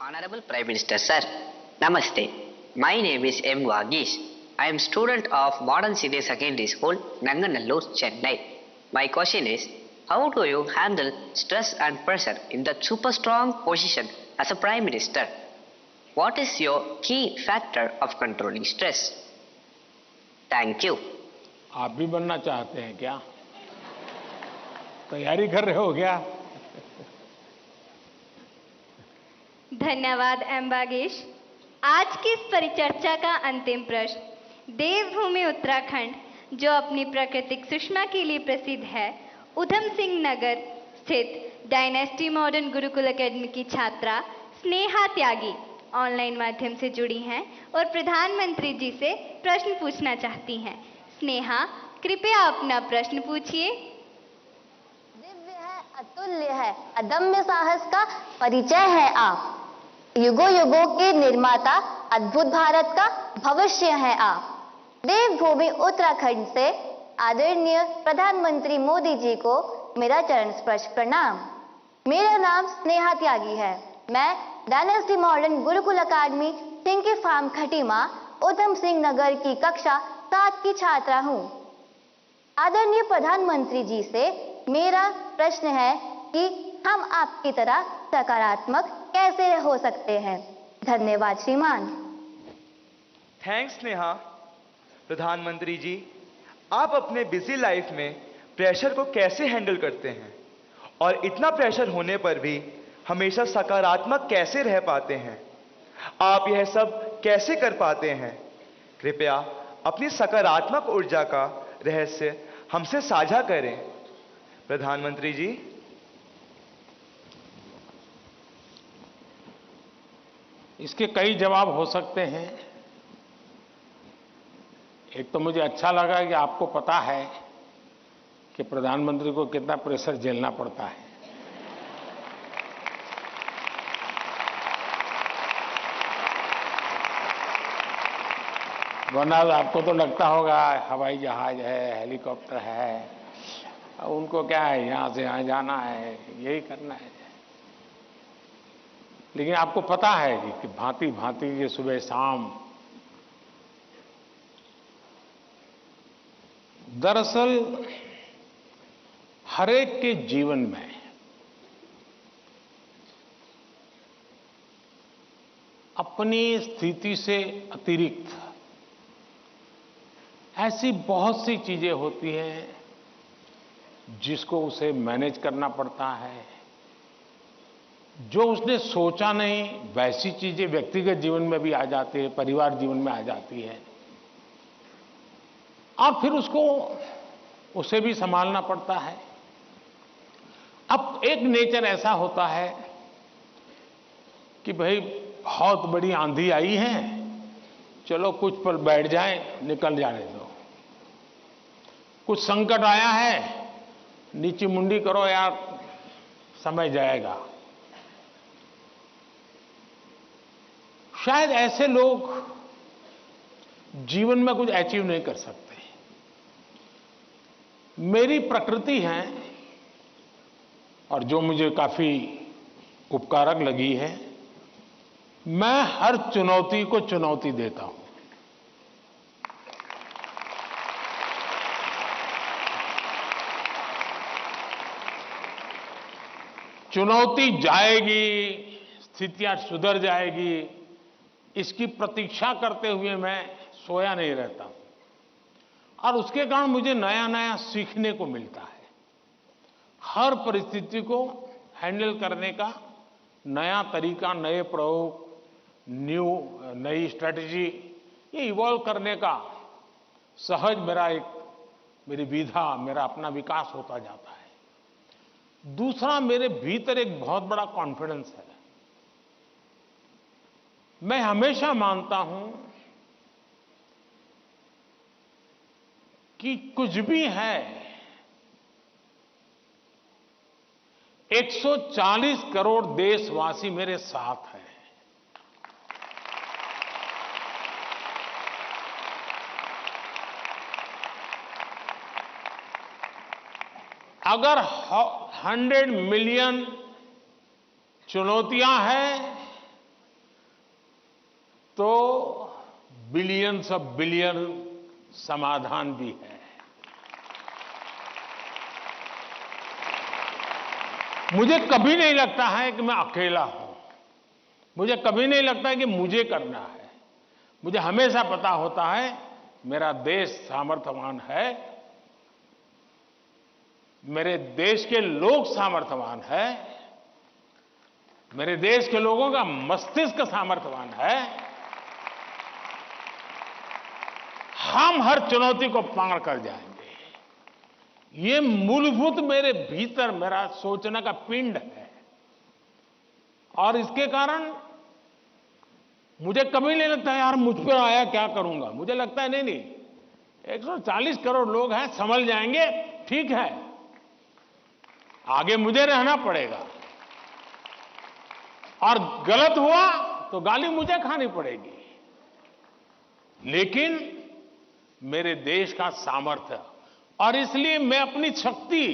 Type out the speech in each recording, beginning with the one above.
Honorable Prime Minister Sir, Namaste. My name is M. Vagish. I am student of Modern Senior Secondary School, Nanganallur, Chennai. My question is, how do you handle stress and pressure in the super strong position as a Prime Minister? What is your key factor of controlling stress? Thank you. आप भी बनना चाहते हैं क्या? तैयारी कर रहे हो क्या? धन्यवाद एम बागेश। आज की इस परिचर्चा का अंतिम प्रश्न देवभूमि उत्तराखंड, जो अपनी प्राकृतिक सुषमा के लिए प्रसिद्ध है, उधम सिंह नगर स्थित डायनेस्टी मॉडर्न गुरुकुल एकेडमी की छात्रा स्नेहा त्यागी ऑनलाइन माध्यम से जुड़ी हैं और प्रधानमंत्री जी से प्रश्न पूछना चाहती हैं। स्नेहा, कृपया अपना प्रश्न पूछिए। दिव्य है, अतुल्य है, अदम्य साहस का परिचय है आप। युगों युगों के निर्माता, अद्भुत भारत का भविष्य है आप। देवभूमि उत्तराखंड से आदरणीय प्रधानमंत्री मोदी जी को मेरा चरण स्पर्श प्रणाम। मेरा नाम स्नेहा त्यागी है। मैं डायनेस्टी मॉडर्न गुरुकुल अकादमी सिंकी फार्म खटीमा, उधम सिंह नगर की कक्षा 7 की छात्रा हूँ। आदरणीय प्रधानमंत्री जी से मेरा प्रश्न है कि हम आपकी तरह सकारात्मक कैसे हो सकते हैं। धन्यवाद श्रीमान। थैंक्स नेहा। प्रधानमंत्री जी, आप अपने बिजी लाइफ में प्रेशर को कैसे हैंडल करते हैं और इतना प्रेशर होने पर भी हमेशा सकारात्मक कैसे रह पाते हैं? आप यह सब कैसे कर पाते हैं? कृपया अपनी सकारात्मक ऊर्जा का रहस्य हमसे साझा करें। प्रधानमंत्री जी। इसके कई जवाब हो सकते हैं। एक तो मुझे अच्छा लगा कि आपको पता है कि प्रधानमंत्री को कितना प्रेशर झेलना पड़ता है। वरना आपको तो लगता होगा हवाई जहाज है, हेलीकॉप्टर है, उनको क्या है, यहां से यहां जाना है, यही करना है। लेकिन आपको पता है कि भांति भांति ये सुबह शाम, दरअसल हरेक के जीवन में अपनी स्थिति से अतिरिक्त ऐसी बहुत सी चीजें होती हैं जिसको उसे मैनेज करना पड़ता है। जो उसने सोचा नहीं वैसी चीजें व्यक्तिगत जीवन में भी आ जाती है, परिवार जीवन में आ जाती है, और फिर उसे भी संभालना पड़ता है। अब एक नेचर ऐसा होता है कि भाई बहुत बड़ी आंधी आई है, चलो कुछ पल बैठ जाए, निकल जाने दो। कुछ संकट आया है, नीची मुंडी करो यार, समय जाएगा। शायद ऐसे लोग जीवन में कुछ अचीव नहीं कर सकते। मेरी प्रकृति है और जो मुझे काफी उपकारक लगी है, मैं हर चुनौती को चुनौती देता हूं। चुनौती जाएगी, स्थितियां सुधर जाएगी, इसकी प्रतीक्षा करते हुए मैं सोया नहीं रहता और उसके कारण मुझे नया नया सीखने को मिलता है। हर परिस्थिति को हैंडल करने का नया तरीका, नए प्रयोग, नई स्ट्रेटजी, ये इवॉल्व करने का सहज मेरी विधा, मेरा अपना विकास होता जाता है। दूसरा, मेरे भीतर एक बहुत बड़ा कॉन्फिडेंस है। मैं हमेशा मानता हूं कि कुछ भी है, 140 करोड़ देशवासी मेरे साथ हैं। अगर 100 मिलियन चुनौतियां हैं तो बिलियंस ऑफ बिलियन समाधान भी है। मुझे कभी नहीं लगता है कि मैं अकेला हूं। मुझे कभी नहीं लगता है कि मुझे करना है। मुझे हमेशा पता होता है मेरा देश सामर्थ्यवान है, मेरे देश के लोग सामर्थ्यवान है, मेरे देश के लोगों का मस्तिष्क सामर्थ्यवान है। हम हर चुनौती को पार कर जाएंगे। ये मूलभूत मेरे भीतर मेरा सोचने का पिंड है और इसके कारण मुझे कभी नहीं लगता यार मुझ पर आया क्या करूंगा। मुझे लगता है नहीं 140 करोड़ लोग हैं, संभल जाएंगे, ठीक है, आगे मुझे रहना पड़ेगा और गलत हुआ तो गाली मुझे खानी पड़ेगी, लेकिन मेरे देश का सामर्थ्य, और इसलिए मैं अपनी शक्ति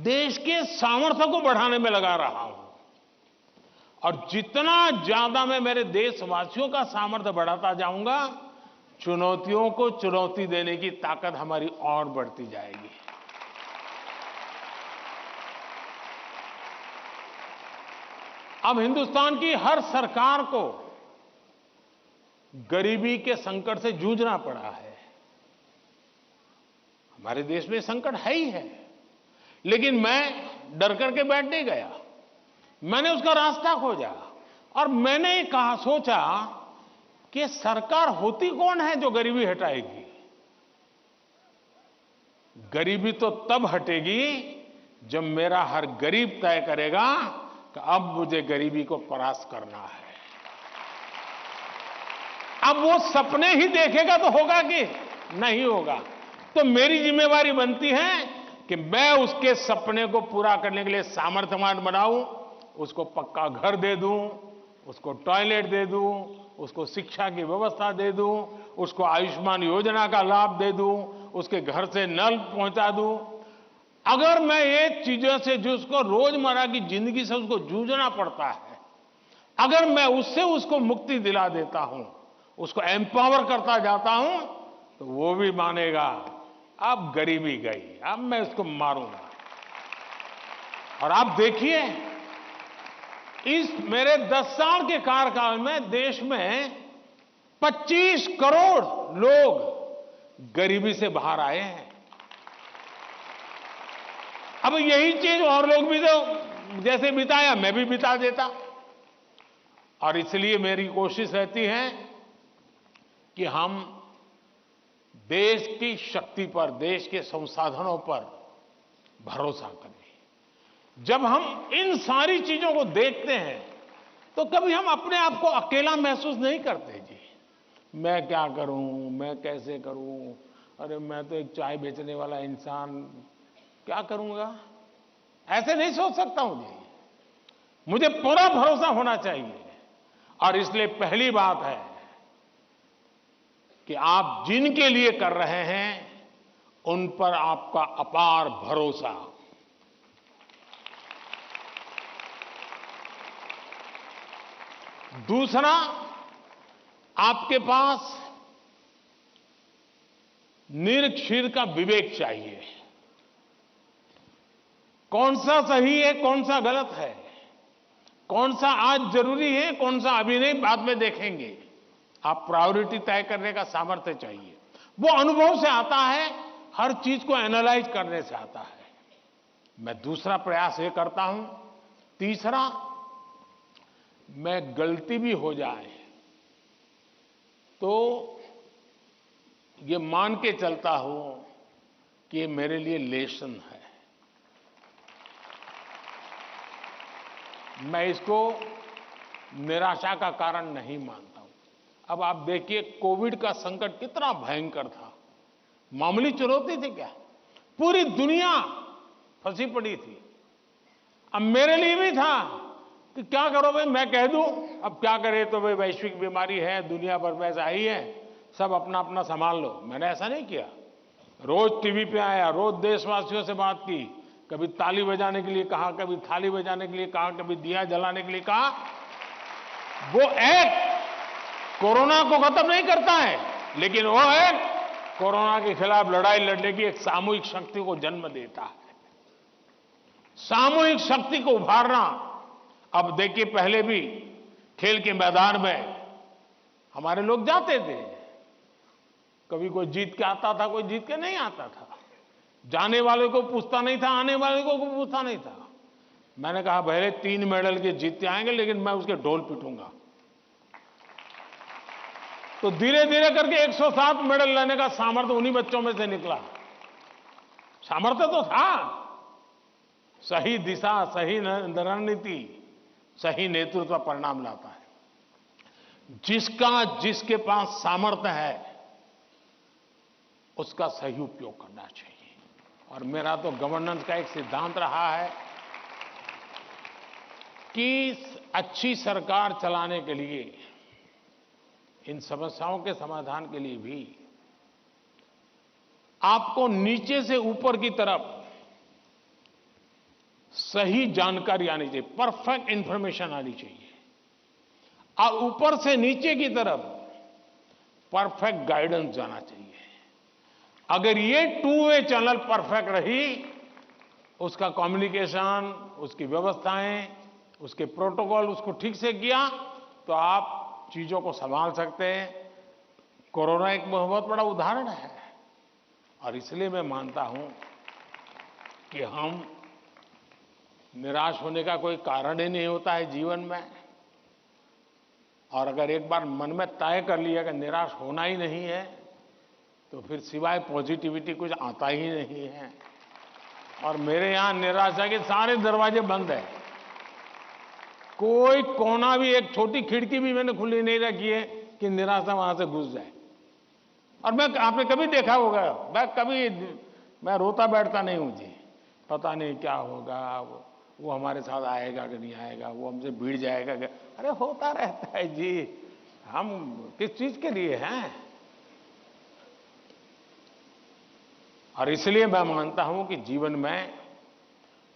देश के सामर्थ्य को बढ़ाने में लगा रहा हूं। और जितना ज्यादा मैं मेरे देशवासियों का सामर्थ्य बढ़ाता जाऊंगा, चुनौतियों को चुनौती देने की ताकत हमारी और बढ़ती जाएगी। अब हिंदुस्तान की हर सरकार को गरीबी के संकट से जूझना पड़ा है। हमारे देश में संकट है ही है, लेकिन मैं डर करके बैठ नहीं गया। मैंने उसका रास्ता खोजा और मैंने सोचा कि सरकार होती कौन है जो गरीबी हटाएगी। गरीबी तो तब हटेगी जब मेरा हर गरीब तय करेगा कि अब मुझे गरीबी को परास्त करना है। अब वो सपने ही देखेगा तो होगा कि नहीं होगा। तो मेरी जिम्मेवारी बनती है कि मैं उसके सपने को पूरा करने के लिए सामर्थ्यवान बनाऊं, उसको पक्का घर दे दूं, उसको टॉयलेट दे दूं, उसको शिक्षा की व्यवस्था दे दूं, उसको आयुष्मान योजना का लाभ दे दूं, उसके घर से नल पहुंचा दूं। अगर मैं ये चीजों से जो उसको रोजमर्रा की जिंदगी से उसको जूझना पड़ता है, अगर मैं उससे उसको मुक्ति दिला देता हूं, उसको एम्पावर करता जाता हूं, तो वो भी मानेगा अब गरीबी गई, अब मैं उसको मारूंगा। और आप देखिए इस मेरे 10 साल के कार्यकाल में देश में 25 करोड़ लोग गरीबी से बाहर आए हैं। अब यही चीज और लोग भी तो जैसे बिताया मैं भी बिता देता। और इसलिए मेरी कोशिश रहती है कि हम देश की शक्ति पर, देश के संसाधनों पर भरोसा करें। जब हम इन सारी चीजों को देखते हैं तो कभी हम अपने आप को अकेला महसूस नहीं करते। जी मैं क्या करूं, मैं कैसे करूं, अरे मैं तो एक चाय बेचने वाला इंसान, क्या करूंगा, ऐसे नहीं सोच सकता हूं। जी मुझे पूरा भरोसा होना चाहिए। और इसलिए पहली बात है कि आप जिनके लिए कर रहे हैं उन पर आपका अपार भरोसा। दूसरा, आपके पास निरक्षीर का विवेक चाहिए। कौन सा सही है, कौन सा गलत है, कौन सा आज जरूरी है, कौन सा अभी नहीं, बाद में देखेंगे। आप प्रायोरिटी तय करने का सामर्थ्य चाहिए। वो अनुभव से आता है, हर चीज को एनालाइज करने से आता है। मैं दूसरा प्रयास ये करता हूं। तीसरा, मैं गलती भी हो जाए तो ये मान के चलता हूं कि ये मेरे लिए लेसन है। मैं इसको निराशा का कारण नहीं मानता हूं। अब आप देखिए कोविड का संकट कितना भयंकर था। मामूली चुनौती थी क्या? पूरी दुनिया फंसी पड़ी थी। अब मेरे लिए भी था कि क्या करो भाई, मैं कह दूं अब क्या करे, तो भाई वैश्विक बीमारी है, दुनिया भर में ऐसा ही है, सब अपना अपना संभाल लो। मैंने ऐसा नहीं किया। रोज टीवी पे आया, रोज देशवासियों से बात की, कभी ताली बजाने के लिए कहा, कभी थाली बजाने के लिए कहा, कभी दिया जलाने के लिए कहा। वो एक कोरोना को खत्म नहीं करता है, लेकिन वो है कोरोना के खिलाफ लड़ाई लड़ने की एक सामूहिक शक्ति को जन्म देता है। सामूहिक शक्ति को उभारना। अब देखिए, पहले भी खेल के मैदान में हमारे लोग जाते थे, कभी कोई जीत के आता था, कोई जीत के नहीं आता था, जाने वाले को पूछता नहीं था, आने वाले को पूछता नहीं था। मैंने कहा भले 3 मेडल के जीतते आएंगे, लेकिन मैं उसके ढोल पीटूंगा। तो धीरे धीरे करके 107 मेडल लेने का सामर्थ्य उन्हीं बच्चों में से निकला। सामर्थ्य तो था, सही दिशा, सही रणनीति, सही नेतृत्व परिणाम लाता है। जिसके पास सामर्थ्य है उसका सही उपयोग करना चाहिए। और मेरा तो गवर्नेंस का एक सिद्धांत रहा है कि अच्छी सरकार चलाने के लिए, इन समस्याओं के समाधान के लिए भी आपको नीचे से ऊपर की तरफ सही जानकारी आनी चाहिए, परफेक्ट इंफॉर्मेशन आनी चाहिए, और ऊपर से नीचे की तरफ परफेक्ट गाइडेंस जाना चाहिए। अगर ये 2 वे चैनल परफेक्ट रही, उसका कम्युनिकेशन, उसकी व्यवस्थाएं, उसके प्रोटोकॉल उसको ठीक से किया, तो आप चीजों को संभाल सकते हैं। कोरोना एक बहुत बड़ा उदाहरण है, और इसलिए मैं मानता हूं कि हम निराश होने का कोई कारण ही नहीं होता है जीवन में। और अगर एक बार मन में तय कर लिया कि निराश होना ही नहीं है, तो फिर सिवाय पॉजिटिविटी कुछ आता ही नहीं है। और मेरे यहां निराशा के सारे दरवाजे बंद हैं, कोई कोना भी, एक छोटी खिड़की भी मैंने खुली नहीं रखी है कि निराशा वहां से घुस जाए। और आपने कभी देखा होगा, मैं रोता बैठता नहीं हूं जी, पता नहीं क्या होगा, वो हमारे साथ आएगा कि नहीं आएगा, वो हमसे भिड़ जाएगा क्या। अरे होता रहता है जी, हम किस चीज के लिए हैं। और इसलिए मैं मानता हूं कि जीवन में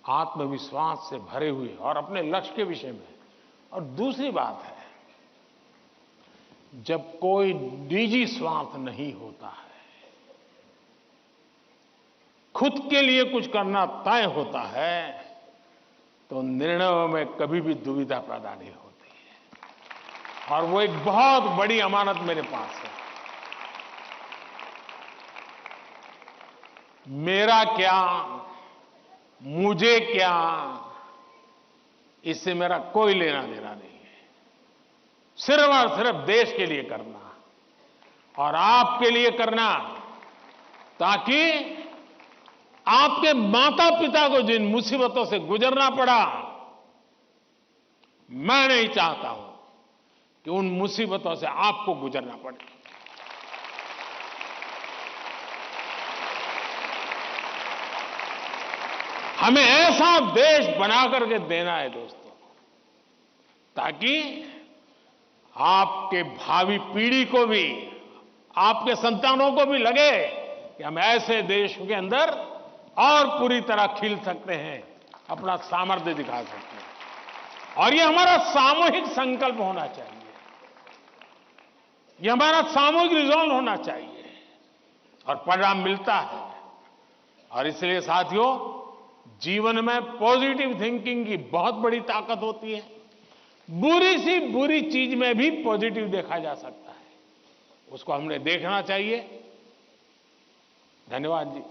आत्मविश्वास से भरे हुए और अपने लक्ष्य के विषय में। और दूसरी बात है, जब कोई निजी स्वार्थ नहीं होता है, खुद के लिए कुछ करना तय होता है, तो निर्णयों में कभी भी दुविधा पैदा नहीं होती है। और वो एक बहुत बड़ी अमानत मेरे पास है। मेरा क्या, मुझे क्या, इससे मेरा कोई लेना देना नहीं है। सिर्फ और सिर्फ देश के लिए करना और आपके लिए करना, ताकि आपके माता पिता को जिन मुसीबतों से गुजरना पड़ा, मैं नहीं चाहता हूं कि उन मुसीबतों से आपको गुजरना पड़े। हमें ऐसा देश बना करके देना है दोस्तों, ताकि आपके भावी पीढ़ी को भी, आपके संतानों को भी लगे कि हम ऐसे देश के अंदर और पूरी तरह खिल सकते हैं, अपना सामर्थ्य दिखा सकते हैं। और ये हमारा सामूहिक संकल्प होना चाहिए, ये हमारा सामूहिक रिजॉल्व होना चाहिए, और परिणाम मिलता है। और इसलिए साथियों, जीवन में पॉजिटिव थिंकिंग की बहुत बड़ी ताकत होती है। बुरी सी बुरी चीज में भी पॉजिटिव देखा जा सकता है, उसको हमने देखना चाहिए। धन्यवाद जी।